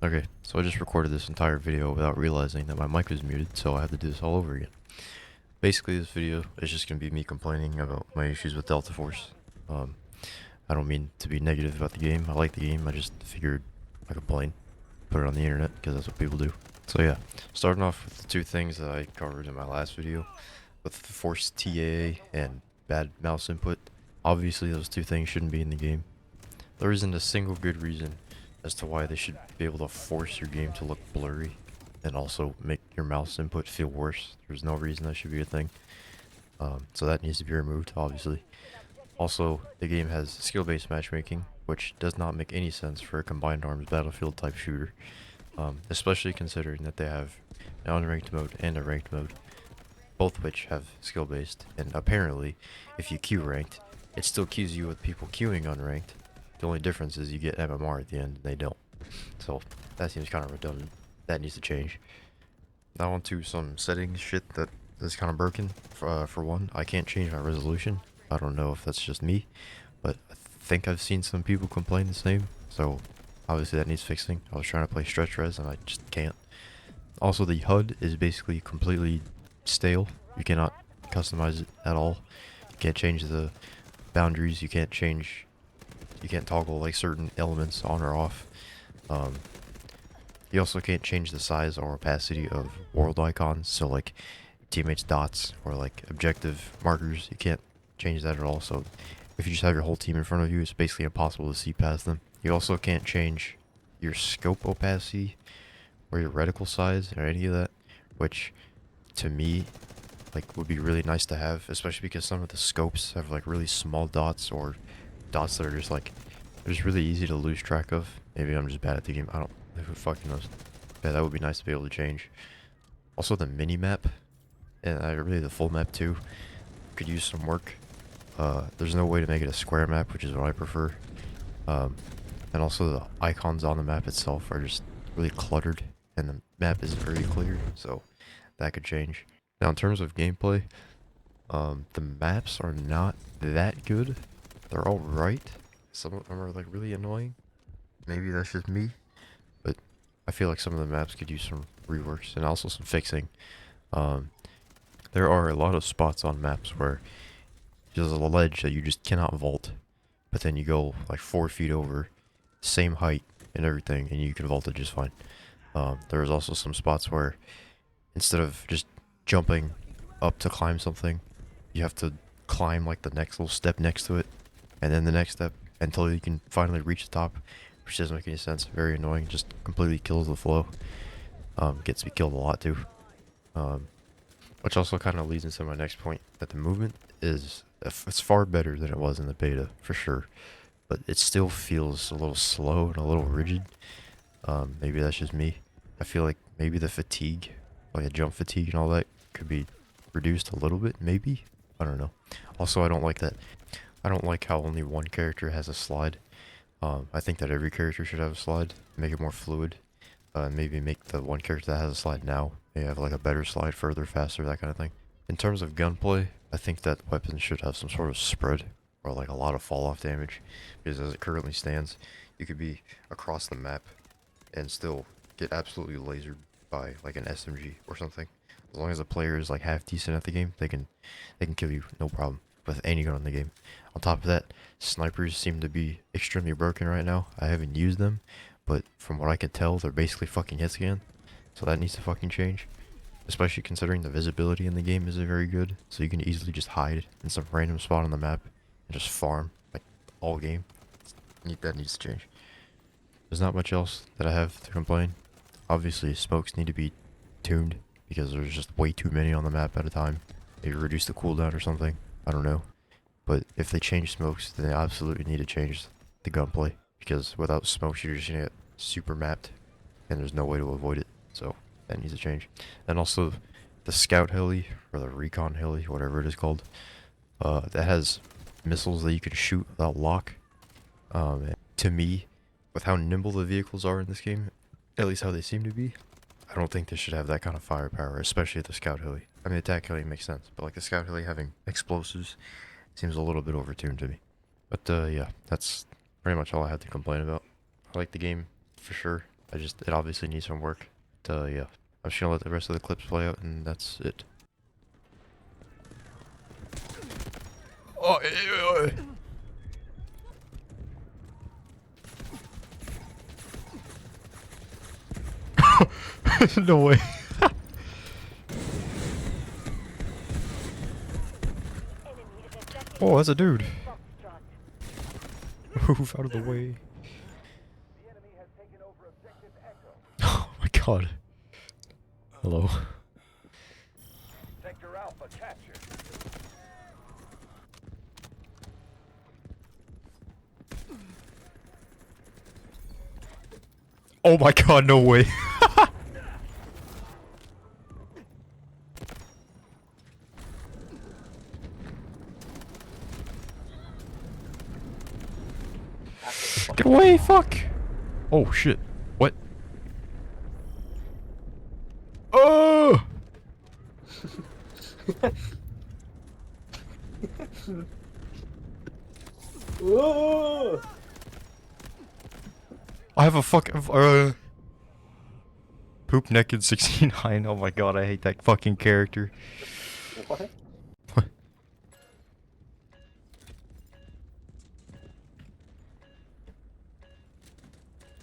Okay, so I just recorded this entire video without realizing that my mic was muted, so I had to do this all over again. Basically, this video is just going to be me complaining about my issues with Delta Force. Um, I don't mean to be negative about the game. I like the game. I just figured I complain, put it on the internet, because that's what people do. So yeah, starting off with the two things that I covered in my last video, with the Force TAA and bad mouse input. Obviously, those two things shouldn't be in the game. There isn't a single good reason as to why they should be able to force your game to look blurry and also make your mouse input feel worse. There's no reason that should be a thing. So that needs to be removed, obviously. Also, the game has skill-based matchmaking, which does not make any sense for a combined arms battlefield type shooter, especially considering that they have an unranked mode and a ranked mode, both which have skill-based, and apparently, if you queue ranked, it still queues you with people queuing unranked. The only difference is you get MMR at the end and they don't. So that seems kind of redundant. That needs to change. Now on to some settings shit that is kind of broken. For one, I can't change my resolution. I don't know if that's just me, but I think I've seen some people complain the same. So obviously that needs fixing. I was trying to play stretch res and I just can't. Also, the HUD is basically completely stale. You cannot customize it at all. You can't change the boundaries. You can't toggle like certain elements on or off. Um, you also can't change the size or opacity of world icons, so like teammates' dots or like objective markers, you can't change that at all. So if you just have your whole team in front of you, it's basically impossible to see past them. You also can't change your scope opacity or your reticle size or any of that, which to me like would be really nice to have, especially because some of the scopes have like really small dots or dots that are just like they're just really easy to lose track of. Maybe I'm just bad at the game. I don't. Who fucking knows? Yeah, that would be nice to be able to change. Also, the mini map and really the full map too could use some work. There's no way to make it a square map, which is what I prefer. Um, and also the icons on the map itself are just really cluttered, and the map isn't very clear. So that could change. Now, in terms of gameplay, the maps are not that good. They're all right. Some of them are like really annoying. Maybe that's just me, but I feel like some of the maps could use some reworks and also some fixing. Um, there are a lot of spots on maps where there's a ledge that you just cannot vault, but then you go like 4 feet over, same height and everything, and you can vault it just fine. There's also some spots where instead of just jumping up to climb something, you have to climb like the next little step next to it, and then the next step until you can finally reach the top, which doesn't make any sense. Very annoying. Just completely kills the flow. Gets me killed a lot too. Um, which also kind of leads into my next point that the movement is it's far better than it was in the beta for sure, but it still feels a little slow and a little rigid. Maybe that's just me. I feel like maybe the fatigue, like a jump fatigue and all that, could be reduced a little bit. Maybe I don't know. Also, I don't like that. I don't like how only one character has a slide. I think that every character should have a slide, make it more fluid. Maybe make the one character that has a slide now, maybe have like a better slide further, faster, that kind of thing. In terms of gunplay, I think that weapons should have some sort of spread or like a lot of fall off damage, because as it currently stands, you could be across the map and still get absolutely lasered by like an SMG or something. As long as the player is like half decent at the game, they can kill you no problem with any gun in the game. On top of that, snipers seem to be extremely broken right now. I haven't used them, but from what I can tell, they're basically fucking hits again. So that needs to fucking change. Especially considering the visibility in the game isn't very good, so you can easily just hide in some random spot on the map and just farm like all game. That needs to change. There's not much else that I have to complain. Obviously, smokes need to be tuned because there's just way too many on the map at a time. Maybe reduce the cooldown or something. I don't know. But if they change smokes, then they absolutely need to change the gunplay, because without smokes, you're just gonna get super mapped, and there's no way to avoid it. So that needs to change. And also, the scout heli or the recon heli, whatever it is called, that has missiles that you can shoot without lock. And to me, with how nimble the vehicles are in this game, at least how they seem to be, I don't think they should have that kind of firepower, especially the scout heli. I mean, attack heli makes sense, but like the scout heli having explosives seems a little bit overtuned to me. But yeah, that's pretty much all I had to complain about. I like the game for sure. it obviously needs some work. Yeah. I'm just gonna let the rest of the clips play out, and that's it. Oh, no way. Oh, that's a dude. Move out of the way. Oh my god. Hello. Sector Alpha captured. Oh my god, no way. Get away, fuck! Oh shit. What? Oh! Whoa! I have a fucking Poop Naked 69. Oh my god, I hate that fucking character. What?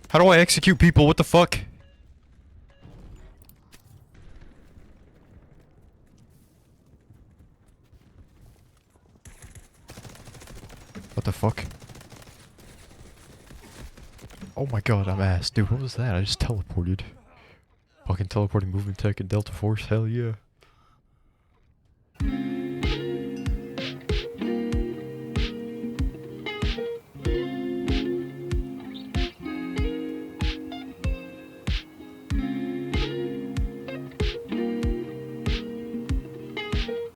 How do I execute people? What the fuck? What the fuck? Oh my god, I'm ass. Dude, what was that? I just teleported. Fucking teleporting movement tech and Delta Force, hell yeah.